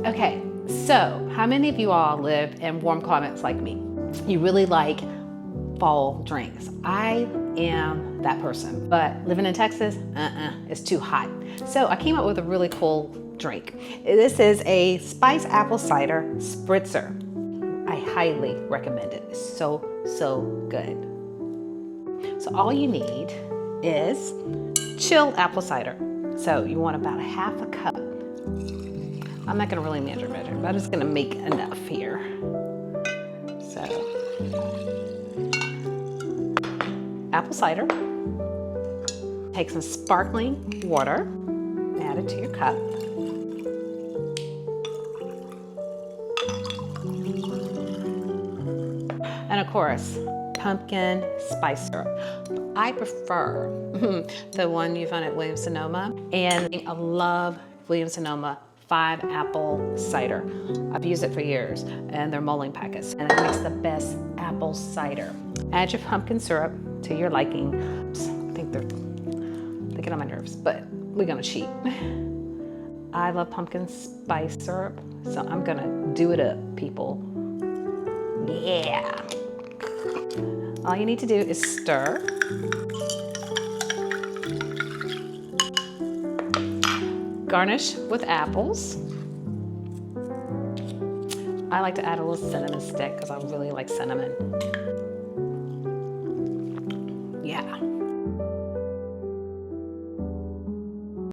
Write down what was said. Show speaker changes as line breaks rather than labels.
Okay, so how many of you all live in warm climates like me? You really like fall drinks. I am that person, but living in Texas, it's too hot. So I came up with a really cool drink. This is a spiced apple cider spritzer. I highly recommend it. It's so good. So all you need is chilled apple cider. So you want about a half a cup. I'm not gonna really measure, but I'm just gonna make enough here. So, apple cider. Take some sparkling water, add it to your cup. And of course, pumpkin spice syrup. I prefer the one you find at Williams-Sonoma, and I love Williams-Sonoma 5-apple cider. I've used it for years, and they're mulling packets, and it makes the best apple cider. Add your pumpkin syrup to your liking. I think they get on my nerves, but we're gonna cheat. I love pumpkin spice syrup, so I'm gonna do it up, people. Yeah. All you need to do is stir. Garnish with apples. I like to add a little cinnamon stick because I really like cinnamon. Yeah.